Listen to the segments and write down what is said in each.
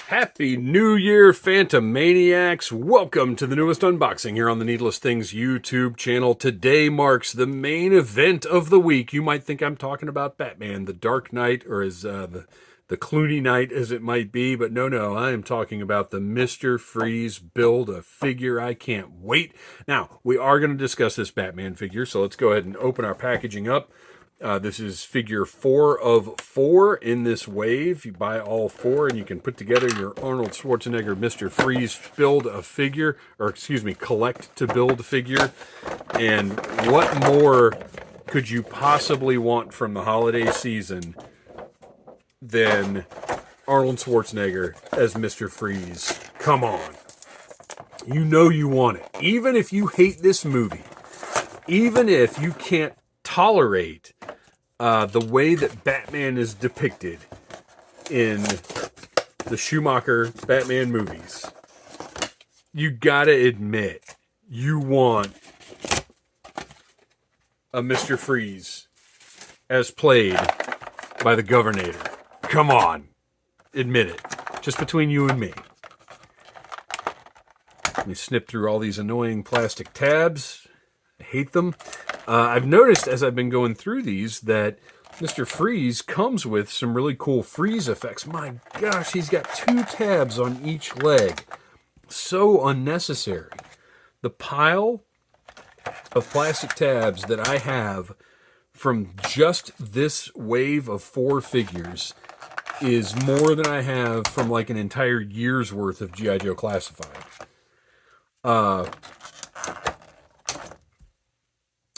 Happy New Year, Phantomaniacs! Welcome to the newest unboxing here on the Needless Things YouTube channel. Today marks the main event of the week. You might think I'm talking about Batman, the Dark Knight, or as the Clooney Knight as it might be, but no, I am talking about the Mr. Freeze Build-A-Figure. I can't wait. Now, we are going to discuss this Batman figure, so let's go ahead and open our packaging up. This is figure 4 of 4 in this wave. You buy all 4 and you can put together your Arnold Schwarzenegger Mr. Freeze Build-A-Figure, or excuse me, collect to build figure. And what more could you possibly want from the holiday season than Arnold Schwarzenegger as Mr. Freeze? Come on. You know you want it. Even if you hate this movie, even if you can't tolerate the way that Batman is depicted in the Schumacher Batman movies, you gotta admit you want a Mr. Freeze as played by the Governor. Come on, admit it. Just between you and me. Let me snip through all these annoying plastic tabs. I hate them. I've noticed as I've been going through these that Mr. Freeze comes with some really cool freeze effects. My gosh, he's got 2 tabs on each leg. So unnecessary. The pile of plastic tabs that I have from just this wave of 4 figures is more than I have from like an entire year's worth of G.I. Joe Classified.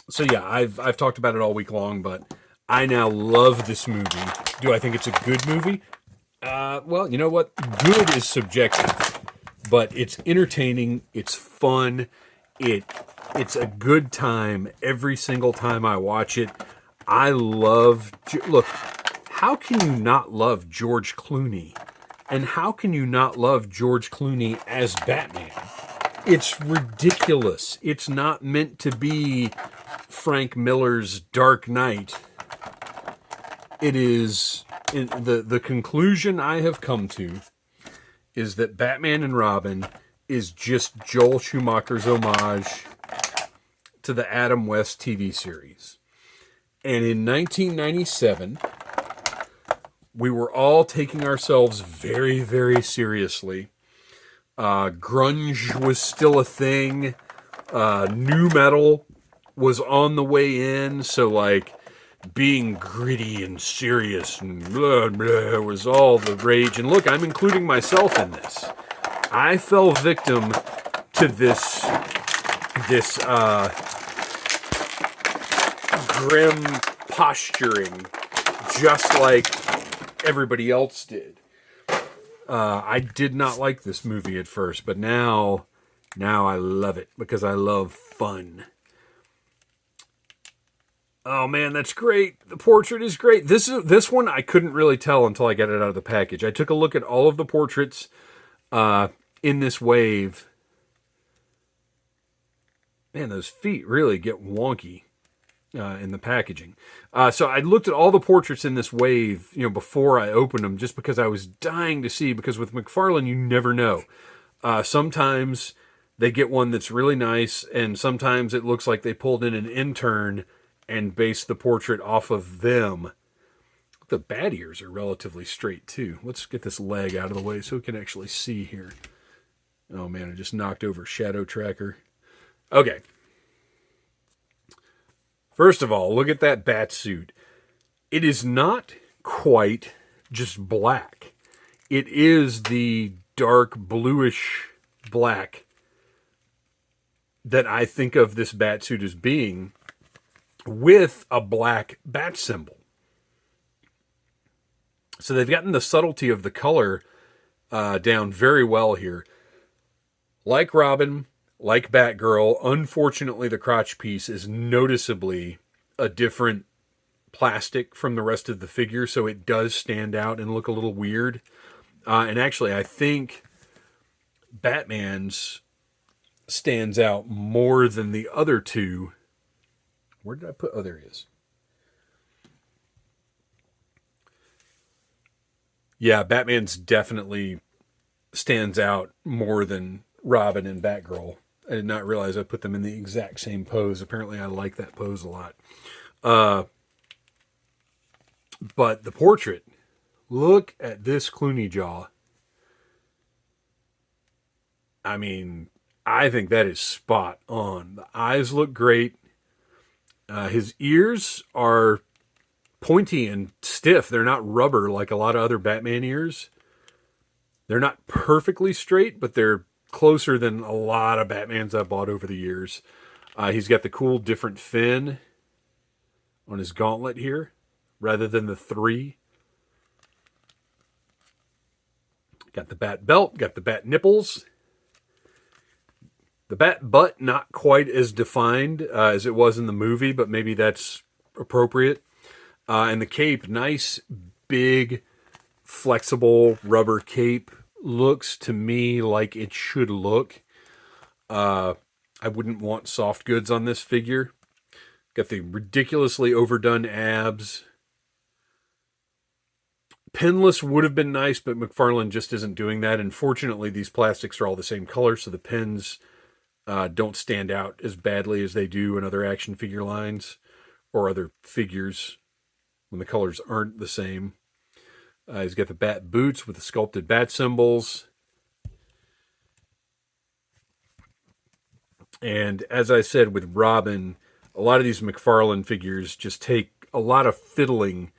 So yeah, I've talked about it all week long, but I now love this movie. Do I think it's a good movie? Well, you know what? Good is subjective, but it's entertaining. It's fun. It's a good time every single time I watch it. I love... Look, how can you not love George Clooney? And how can you not love George Clooney as Batman? It's ridiculous. It's not meant to be Frank Miller's Dark Knight. It is... The conclusion I have come to is that Batman and Robin is just Joel Schumacher's homage to the Adam West TV series. And in 1997, we were all taking ourselves very, very seriously. Grunge was still a thing. Nu metal was on the way in, so like being gritty and serious and blah, blah was all the rage. And look, I'm including myself in this. I fell victim to this grim posturing, just like everybody else did. I did not like this movie at first, but now I love it because I love fun. Oh man, that's great. The portrait is great. This one I couldn't really tell until I got it out of the package. I took a look at all of the portraits in this wave. Man, those feet really get wonky in the packaging. So I looked at all the portraits in this wave, before I opened them, just because I was dying to see, because with McFarlane, you never know. Sometimes they get one that's really nice, and sometimes it looks like they pulled in an intern and based the portrait off of them. The bat ears are relatively straight, too. Let's get this leg out of the way so we can actually see here. Oh, man, I just knocked over Shadow Tracker. Okay. First of all, look at that bat suit. It is not quite just black. It is the dark bluish black that I think of this bat suit as being, with a black bat symbol. So they've gotten the subtlety of the color down very well here. Like Robin, like Batgirl, unfortunately the crotch piece is noticeably a different plastic from the rest of the figure, so it does stand out and look a little weird. And actually, I think Batman's stands out more than the other two. Where did I put? Oh, there he is. Yeah, Batman's definitely stands out more than Robin and Batgirl. I did not realize I put them in the exact same pose. Apparently, I like that pose a lot. But the portrait, look at this Clooney jaw. I mean, I think that is spot on. The eyes look great. His ears are pointy and stiff. They're not rubber like a lot of other Batman ears. They're not perfectly straight, but they're closer than a lot of Batmans I've bought over the years. He's got the cool different fin on his gauntlet here, rather than the 3. Got the bat belt, got the bat nipples. The bat butt, not quite as defined as it was in the movie, but maybe that's appropriate. And the cape, nice, big, flexible rubber cape. Looks to me like it should look. I wouldn't want soft goods on this figure. Got the ridiculously overdone abs. Pinless would have been nice, but McFarlane just isn't doing that. And fortunately, these plastics are all the same color, so the pins don't stand out as badly as they do in other action figure lines or other figures when the colors aren't the same. He's got the bat boots with the sculpted bat symbols. And as I said with Robin, a lot of these McFarlane figures just take a lot of fiddling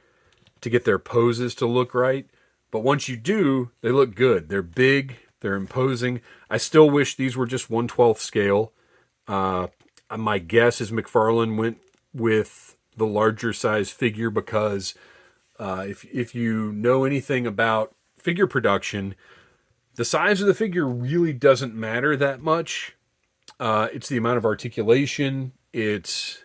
to get their poses to look right. But once you do, they look good. They're big. They're imposing. I still wish these were just 1/12 scale. My guess is McFarlane went with the larger size figure because if you know anything about figure production, the size of the figure really doesn't matter that much. It's the amount of articulation. Let's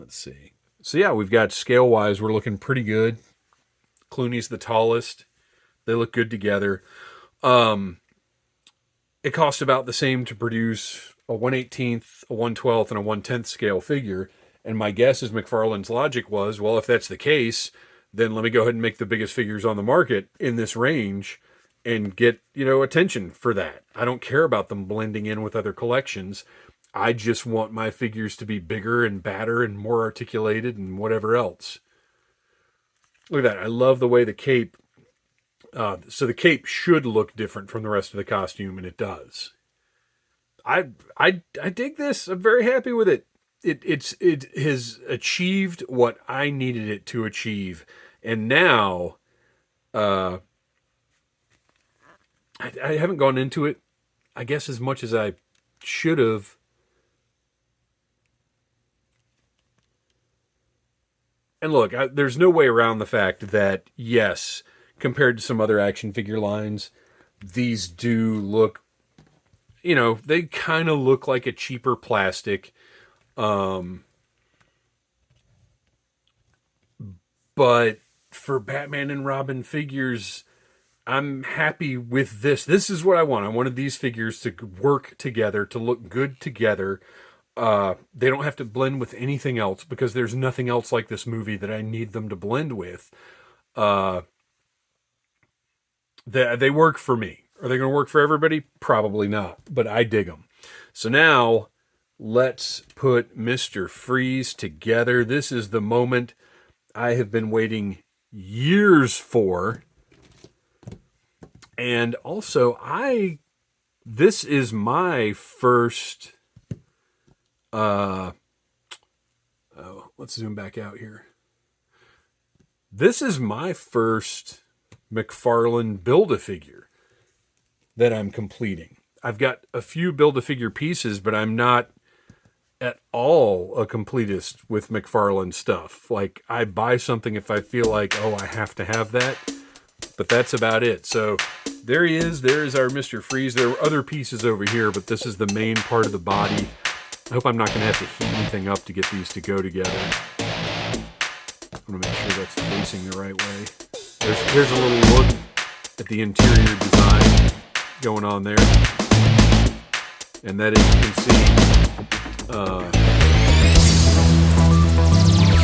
see. So yeah, we've got scale-wise, we're looking pretty good. Clooney's the tallest. They look good together. It costs about the same to produce a 1/18th, a 1/12th, and a 1/10th scale figure. And my guess is McFarlane's logic was, well, if that's the case, then let me go ahead and make the biggest figures on the market in this range and get, attention for that. I don't care about them blending in with other collections. I just want my figures to be bigger and badder and more articulated and whatever else. Look at that. I love the way the cape... so the cape should look different from the rest of the costume, and it does. I dig this. I'm very happy with it. It has achieved what I needed it to achieve, and now I haven't gone into it, I guess, as much as I should have. And look, there's no way around the fact that, yes, compared to some other action figure lines, these do look, they kind of look like a cheaper plastic. But for Batman and Robin figures, I'm happy with this. This is what I want. I wanted these figures to work together, to look good together. They don't have to blend with anything else because there's nothing else like this movie that I need them to blend with. They work for me. Are they going to work for everybody? Probably not, but I dig them. So now let's put Mr. Freeze together. This is the moment I have been waiting years for. And also, this is my first... let's zoom back out here. This is my first McFarlane Build-A-Figure that I'm completing. I've got a few Build-A-Figure pieces, but I'm not at all a completist with McFarlane stuff. Like, I buy something if I feel like, I have to have that, but that's about it. So there he is. There is our Mr. Freeze. There were other pieces over here, but this is the main part of the body. I hope I'm not going to have to heat anything up to get these to go together. I want to make sure that's facing the right way. Here's a little look at the interior design going on there. And that, as you can see,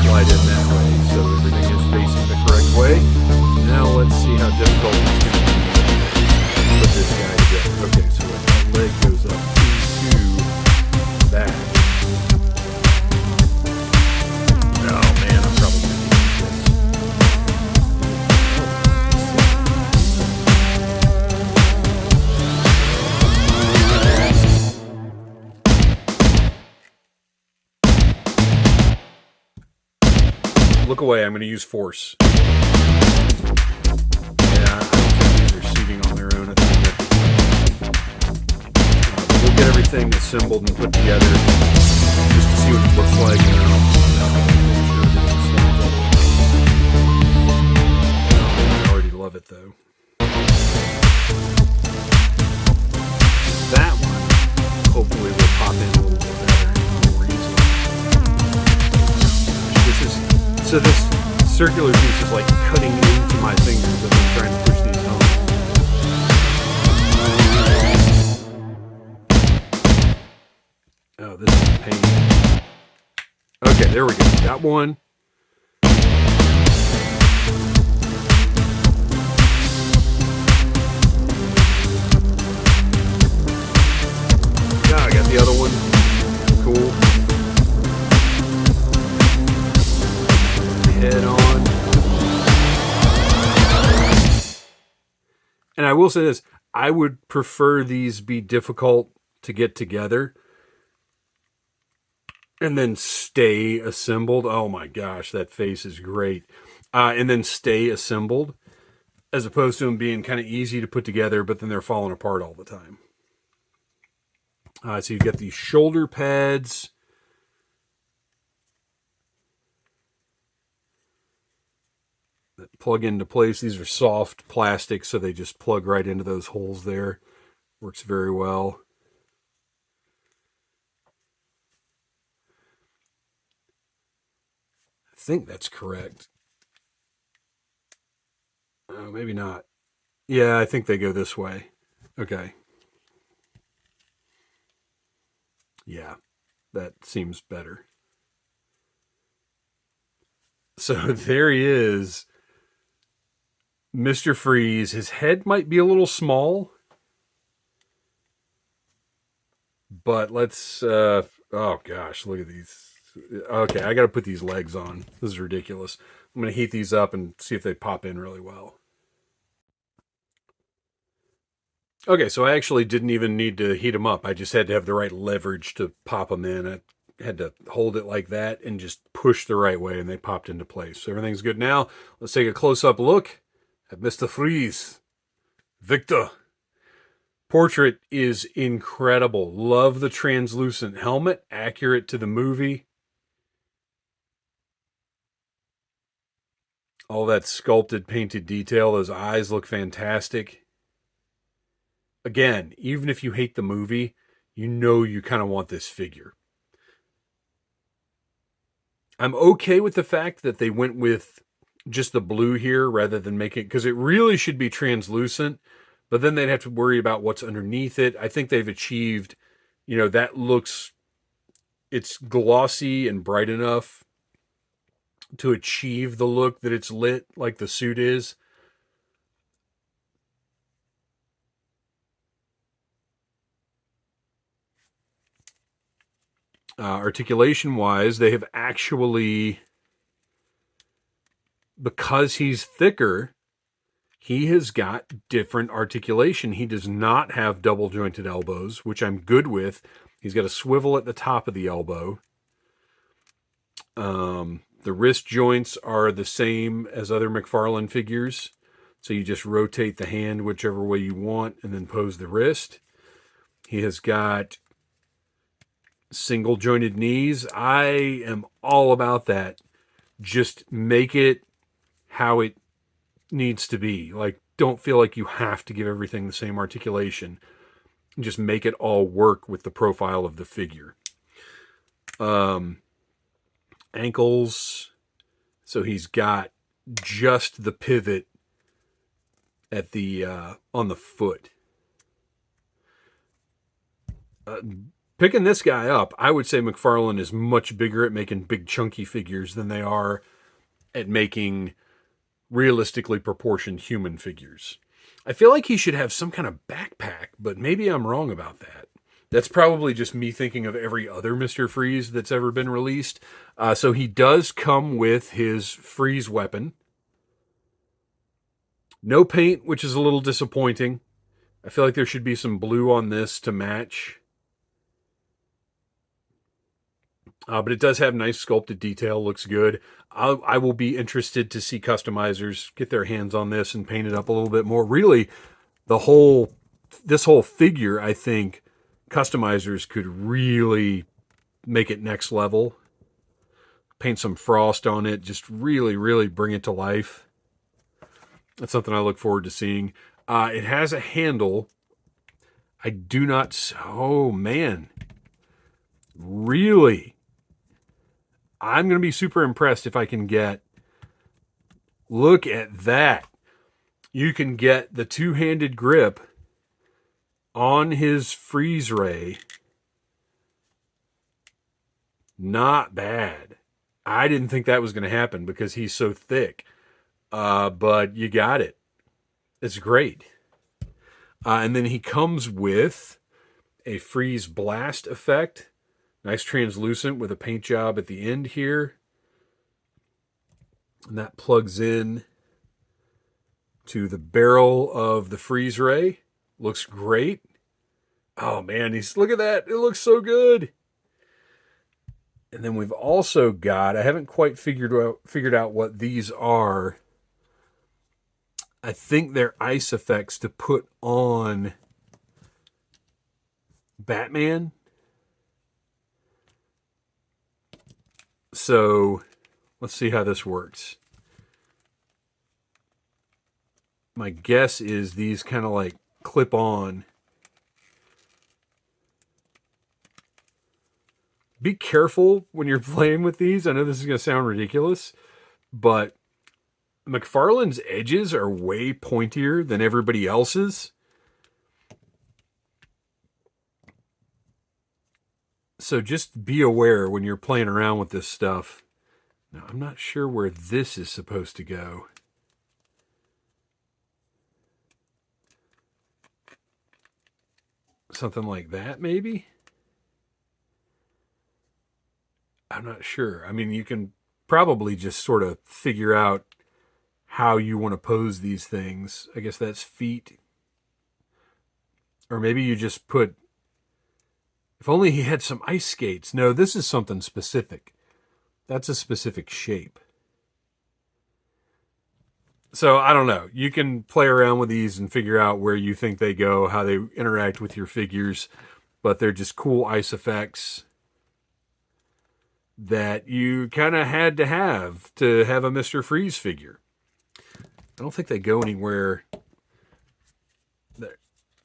slide in that way, so everything is facing the correct way. Now let's see how difficult it's going to be. this guy together. Okay, so that leg goes up into that. Oh man, I'm probably gonna do this. Look away, I'm going to use force. On their own. We'll get everything assembled and put together just to see what it looks like. I already love it though. That one hopefully will pop in a little bit better, more easily. So this circular piece is like cutting into my fingers as I'm trying to push these home. Oh, this is a pain. Okay, there we go. Got one. Yeah, I got the other one. Cool. Head on. And I will say this. I would prefer these be difficult to get together and then stay assembled. Oh my gosh, that face is great. And then stay assembled, as opposed to them being kind of easy to put together, but then they're falling apart all the time. So you've got these shoulder pads. That plug into place. These are soft plastic, so they just plug right into those holes there. Works very well. I think that's correct. Oh, maybe not. Yeah, I think they go this way. Okay. Yeah, that seems better. So there he is. Mr. Freeze. His head might be a little small. But let's... oh gosh, look at these. Okay, I got to put these legs on. This is ridiculous. I'm going to heat these up and see if they pop in really well. Okay, so I actually didn't even need to heat them up. I just had to have the right leverage to pop them in. I had to hold it like that and just push the right way, and they popped into place. So everything's good now. Let's take a close-up look at Mr. Freeze. Victor. Portrait is incredible. Love the translucent helmet. Accurate to the movie. All that sculpted, painted detail. Those eyes look fantastic. Again, even if you hate the movie, you know you kind of want this figure. I'm okay with the fact that they went with just the blue here rather than make it, because it really should be translucent, but then they'd have to worry about what's underneath it. I think they've achieved, that looks, it's glossy and bright enough to achieve the look that it's lit like the suit is. Articulation wise, they have actually, because he's thicker, he has got different articulation. He does not have double jointed elbows, which I'm good with. He's got a swivel at the top of the elbow. The wrist joints are the same as other McFarlane figures. So you just rotate the hand whichever way you want and then pose the wrist. He has got single jointed knees. I am all about that. Just make it how it needs to be. Like, don't feel like you have to give everything the same articulation. Just make it all work with the profile of the figure. Ankles. So he's got just the pivot at the on the foot. Picking this guy up, I would say McFarlane is much bigger at making big chunky figures than they are at making realistically proportioned human figures. I feel like he should have some kind of backpack, but maybe I'm wrong about that. That's probably just me thinking of every other Mr. Freeze that's ever been released. So he does come with his freeze weapon. No paint, which is a little disappointing. I feel like there should be some blue on this to match. But it does have nice sculpted detail, looks good. I will be interested to see customizers get their hands on this and paint it up a little bit more. Really, this whole figure, I think customizers could really make it next level. Paint some frost on it, just really, really bring it to life. That's something I look forward to seeing. It has a handle. I do not... Oh, man. Really? I'm going to be super impressed if I can get... Look at that. You can get the two-handed grip on his freeze ray. Not bad. I didn't think that was going to happen because he's so thick. But you got it. It's great. And then he comes with a freeze blast effect. Nice translucent with a paint job at the end here. And that plugs in to the barrel of the freeze ray. Looks great. Oh man, look at that. It looks so good. And then we've also got, I haven't quite figured out what these are. I think they're ice effects to put on Batman. So let's see how this works. My guess is these kind of like clip on. Be careful when you're playing with these. I know this is going to sound ridiculous, but McFarlane's edges are way pointier than everybody else's. So just be aware when you're playing around with this stuff. Now, I'm not sure where this is supposed to go. Something like that, maybe? I'm not sure. I mean, you can probably just sort of figure out how you want to pose these things. I guess that's feet. Or maybe you just put... If only he had some ice skates. No, this is something specific. That's a specific shape. So, I don't know. You can play around with these and figure out where you think they go, how they interact with your figures. But they're just cool ice effects that you kind of had to have a Mr. Freeze figure. I don't think they go anywhere.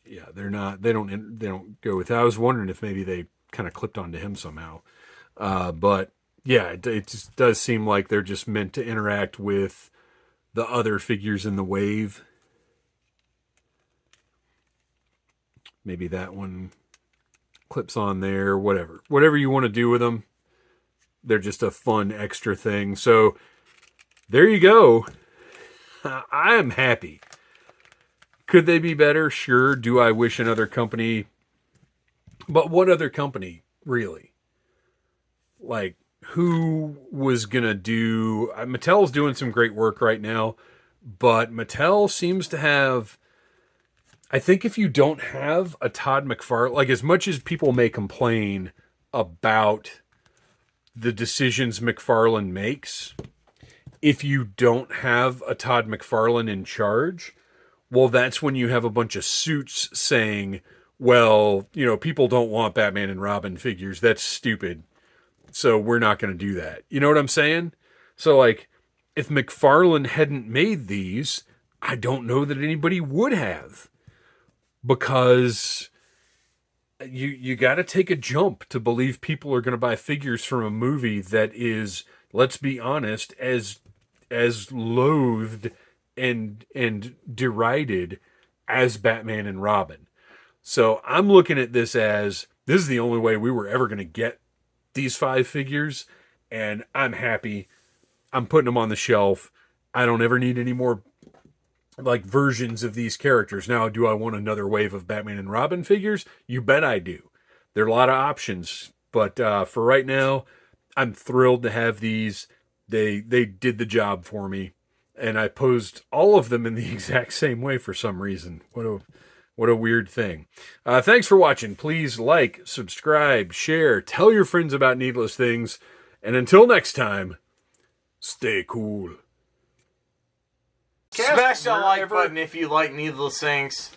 Yeah, they're not. They don't go with. I was wondering if maybe they kind of clipped onto him somehow. But yeah, it just does seem like they're just meant to interact with the other figures in the wave. Maybe that one clips on there. Whatever you want to do with them. They're just a fun extra thing. So there you go. I am happy. Could they be better? Sure. Do I wish another company? But what other company, really? Like, who was going to do... Mattel's doing some great work right now, but Mattel seems to have... I think if you don't have a Todd McFarlane... Like, as much as people may complain about the decisions McFarlane makes, if you don't have a Todd McFarlane in charge... Well, that's when you have a bunch of suits saying, well, people don't want Batman and Robin figures. That's stupid. So we're not going to do that. You know what I'm saying? So, like, if McFarlane hadn't made these, I don't know that anybody would have. Because you got to take a jump to believe people are going to buy figures from a movie that is, let's be honest, as loathed and derided as Batman and Robin. So I'm looking at this as, this is the only way we were ever going to get these 5 figures, and I'm happy. I'm putting them on the shelf. I don't ever need any more like versions of these characters. Now, do I want another wave of Batman and Robin figures? You bet I do. There are a lot of options, but for right now, I'm thrilled to have these. They did the job for me, and I posed all of them in the exact same way for some reason. What a weird thing. Thanks for watching. Please like, subscribe, share, tell your friends about Needless Things, and until next time, stay cool. Smash that like button if you like Needless Things.